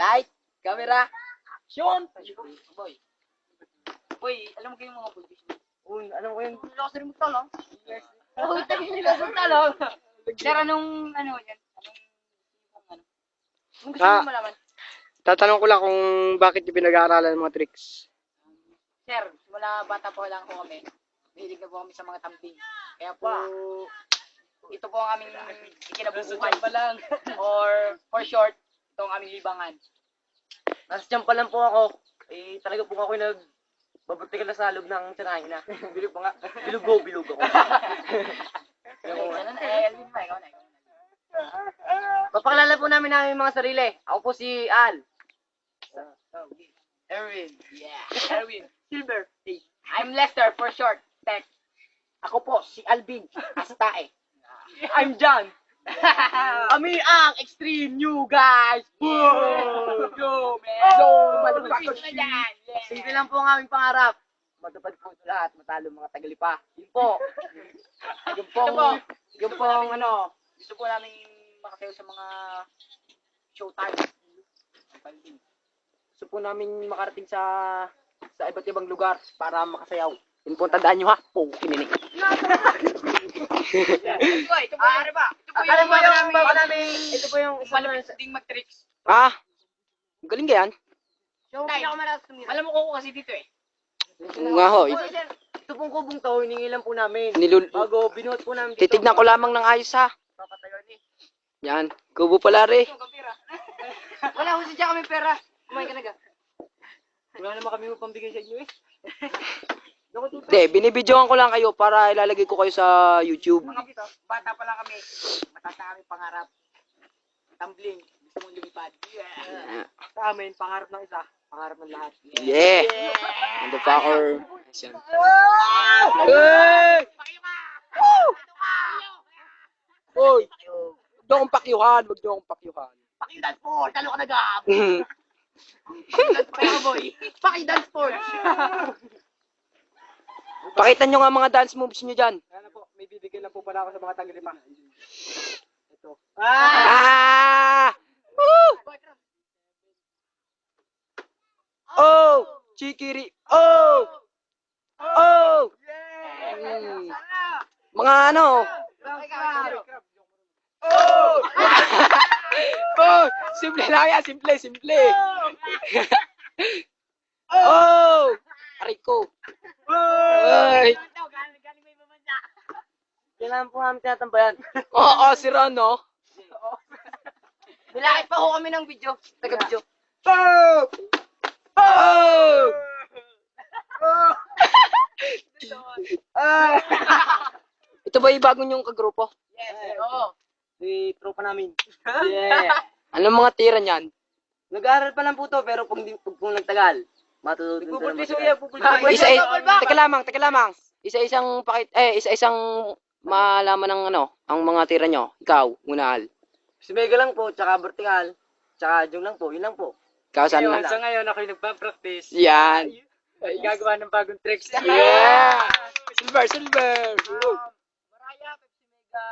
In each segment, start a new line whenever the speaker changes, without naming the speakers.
Light, camera, action! Boy. Boy, alam mo kayong mga boy.
Uy, alam ko yun.
Lakas rin magtalong. Yes. Oo, tayo nila magtalong. Sir, anong, ano yan? Anong gusto mo malaman?
Tatanong ko lang kung bakit yung pinag-aaralan ng mga tricks.
Sir, mula bata po lang po kami. Mahilig na po kami sa mga tambing. Kaya po, ito po ang aming ikinabubuhay pa lang. Or, for short, ito ang aming libangan.
Nasa dyan pa lang po ako. Eh, talaga po ako babatikal na sa loob ng tinahin na. Bilog pa nga. Bilog ako.
Elvin pa, ikaw na.
Papakilala po namin mga sarili. Ako po si Al.
Erwin. Yeah. Erwin. Silver. I'm Lester, for short. Tech.
Ako po si Alvin. Astae. I'm John. Kami ang extreme new guys.
Go, man.
Simple lang po ang aming pangarap. Matupad po ito lahat. Matalo mga tagalipa. Yun po. Yun po ang ano.
Gusto po namin makasayo sa mga showtime.
Gusto po namin makarating sa iba't ibang lugar para makasayaw. Yun po, tandaan nyo ha. Po, kininig.
Ito po yung ba?
Ito po yung
Malapit ding mag-tricks.
Ah, galing ka yan.
Alam mo ko kasi dito eh.
Nga ho.
Ito pong kubong to, hiningi lang po namin. Bago, binuhat po namin dito.
Titignan ko lamang ng ayos ha.
Papatayon eh.
Yan, kubo pala rin.
Wala ko siya kami pera. Kumain ka na ga.
Wala naman kami pambigay sa inyo eh.
Hindi, binibidyoan ko lang kayo para ilalagay ko kayo sa YouTube.
Mga bata pa lang kami. Mataas na kami pangarap. Tumbling. Gusto mong lumipad. Yeah.
Sa amin, pangarap ng isa, pangarap ng lahat.
Yeah. Motherfucker. Yan. Hoy! Huwag niyo akong pakyuhan. Huwag niyo akong pakyuhan.
Pakidance sport. Talo ka na gab. Pakidance boy. Pakidance sport.
Pakita nyo nga mga dance moves nyo dyan.
Kaya na po, may bibigyan lang po pala ako sa mga tagalipa. Ito.
Ah! Woo! Oh! Chikiri! Oh! Oh! Mga ano? Oh! Oh! Simple lang yan. Simple. Oh! Aray ko. Ay!
Kailangan po namin tinatambayan.
Oo, si Ron, no?
Nilakit pa ho kami ng video. Taga-video.
Oh! Oh! Ito ba yung bago niyong kagrupo?
Yes. Oo.
Si tropa namin. Yeah.
Anong mga tira niyan?
Nag-aaral pa lang po to, pero pag nagtagal, matutulog din
Teka lamang. Isa-isang malaman ng ang mga tira nyo. Ikaw, unal.
Si Mega lang po, tsaka vertical, tsaka Jung lang po, yun lang po.
Ikaw, saan lang?
Sa ngayon, ako'y nagpa-practice.
Yan.
Gagawa ng bagong tricks.
Yeah! Silver!
Maraya, Pepsi Mega,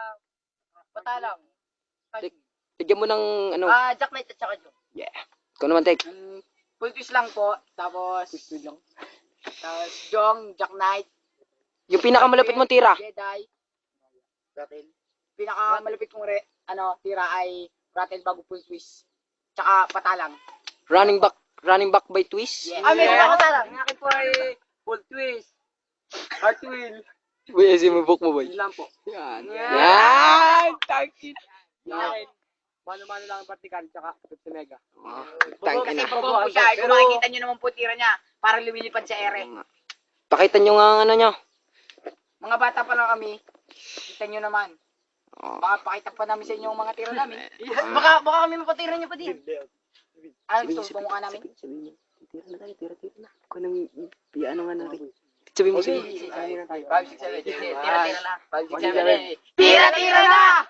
Patalang.
Tigyan mo ng
Jack Knight at saka Joe.
Yeah. Ikaw naman, Tek.
Full twist lang po. Tapos Jong, Jack Knight,
Yung pinakamalapit mong tira.
Jedi, Rattle. Pinakamalapit kong tira ay Rattle bago full twist. Tsaka Patalang.
Running back by twist.
Yeah.
Meron ako tara. Ang akin po ay full twist, cartwheel,
Uy, sumubok mo, boy.
yun lang po.
Yan.
Yeah.
Yan! Tangin.
Mano-mano lang ang vertical, tsaka Pepsi Mega.
Tangin
Kasi
na.
pabong po siya. Kung makikita nyo naman po tira niya, parang lumilipad sa ere.
Pakita nyo nga ang ano nyo.
Mga bata pa lang kami, kita nyo naman.
Oh.
Baka pakita pa namin sa inyo ang mga tira namin.
Baka kami mapatira niyo pa din.
Ano gusto mo mukha namin?
Sabihin nyo. Tira na. Kung nang ano nga natin. Sabihin mo sige.
5, 6, 7. Tira-tira na. 5, 6, 7.
Tira-tira na!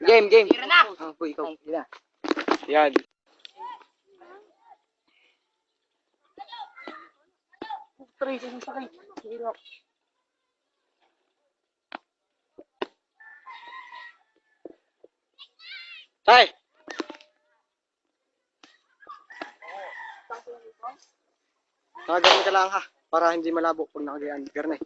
Game.
Tira na!
Uy, ikaw. Yan. Tay!
Nakagaling ka lang ha. Para hindi malabo pag nakagayaan. Garne.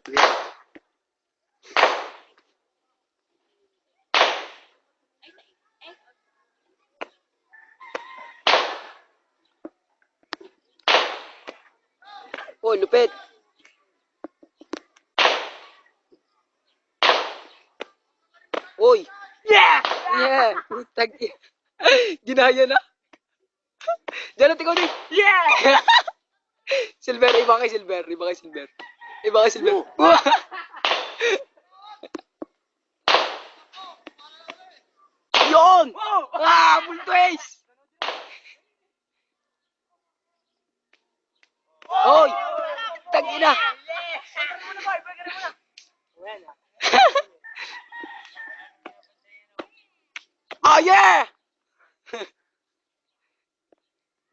Oh, lupit. Uy. Yeah! Yeah! Putang ina. Ginaya na. Diyan ikaw din. Yeah! Silver, iba kay Silver. Iba kay Silver. Iba kay Silver. Yun! Ah, full twist! Hoy! Tangina! Ah, yeah!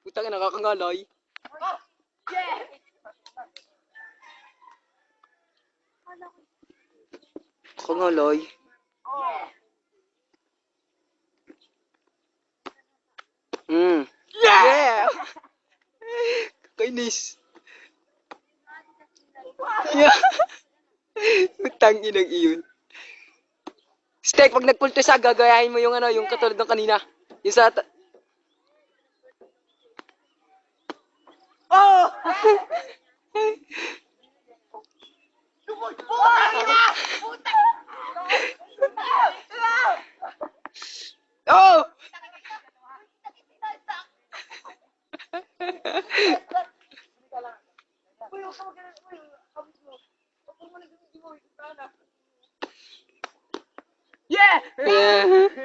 Putang ina, nakakangalay. Kangalay. Yeah! Kainis. Yeah. Putang inang iyon. Steak, pag nagpulto sa gagayahin mo yung ano, yung katulad ng kanina. Yung sa... Oh! Oh! Yeah! Yeah.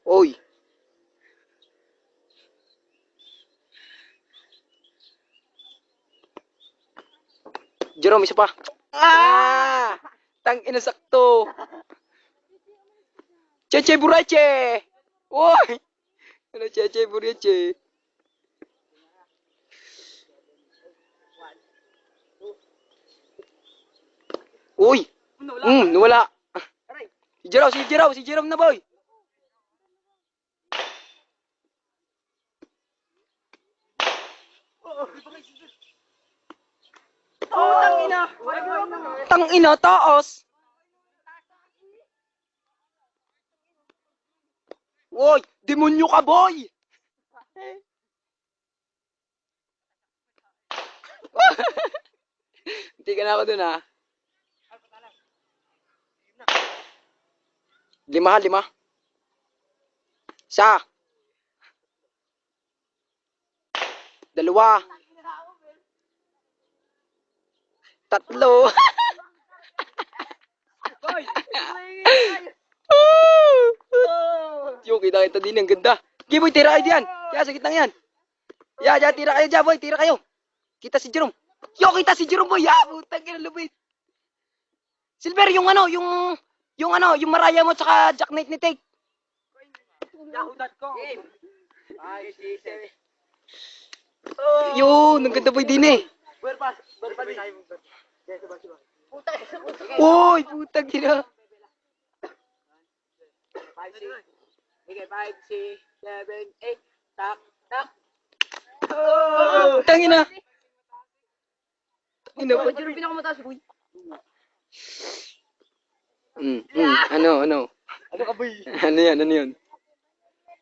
Oy. Jerome, isa pa. Ah! Tang ina sakto. Cheche burache. Oy. Ano cheche burache? Uy. Nawala. Si Jerome na boy. Tang ina, taas. Uy, demonyo ka boy. Hindi ka na ako dun ha. Lima. Isa. Dalawa. Tatlo. Yung kita din, ang ganda. Okay boy, tira kayo diyan. Kaya sa gitnang yan. Ya, tira kayo dyan boy, tira kayo. Kita si Jerome. Yo, kita si Jerome boy. Ya, putang ina lubid. Silver, yung ano, yung Maraya mo tsaka Jack Knight ni Take.
Yahoo.com.
Yun, ang ganda boy din eh. Uy, putang ina.
5, 6, 7, 8. Tak.
Putang ina. Ina po.
Jerome, pinakamataas, boy.
Ano?
Ano ka boy?
Ano yan?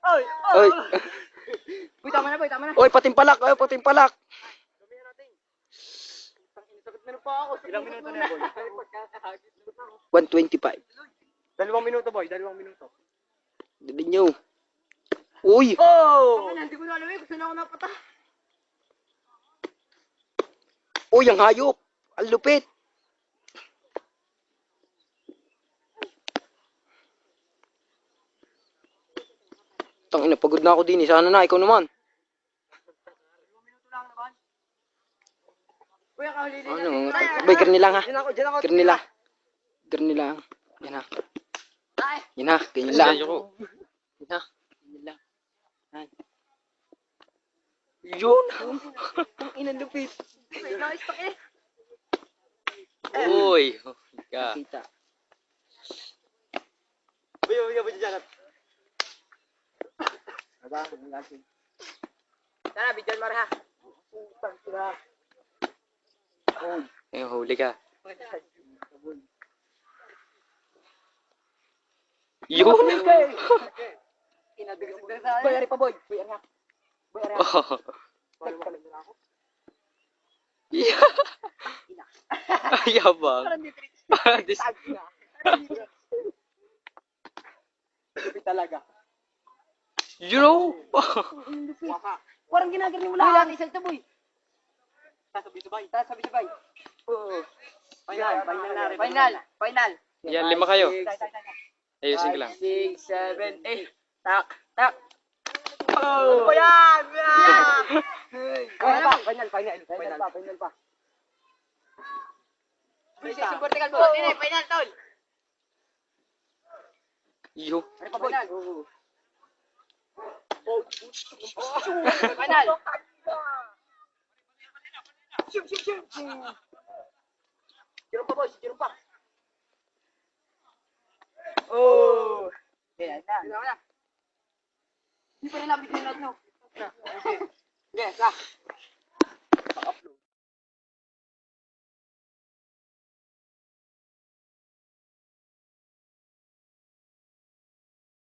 Oy.
Oy.
Boy, tama na.
Oy, patimpalak. 125.
2 minuto boy, 2 minuto.
Dali nyo. Uy!
Oh! Hindi ko na alam eh, gusto na ako napata.
Uy, ang hayop! Ang lupit! Tangina, pagod na ako din eh. Sana na, ikaw naman.
Kuya, kahuli din
Ano?
natin.
Bay, garni lang ha.
Diyan ako.
Garni lang. Yan ha. Yan ha, ganyan lang. Yan ha. Ganyan lang. Yan. Yun! Ang inalupit.
Naka-stock eh.
Uy, ka.
Kita.
Boy, dyan.
Tara, bidyan mo ha.
Eh, huli ka. Yun!
Boy, ari pa boy. Boy, ari ha. Boy, ari ha.
Oh. Yeah. Yabang. Dis-
Lupit talaga.
you know?
Parang ginagaling mo lang. Boy, isang to boy. Sabay-sabay. Oo. Final.
Yan, 5 kayo. Ayusin ko lang.
6, 7, 8. Tak.
Ano ba yan?
Final pa. Precision vertical mo. Final, tol.
Yo.
Ano pa, boy? Final. Shoot. Jerome pa, boy. Jerome pa. Oh. Yan na. Hindi pa rin labig yung lahat, no? Yes,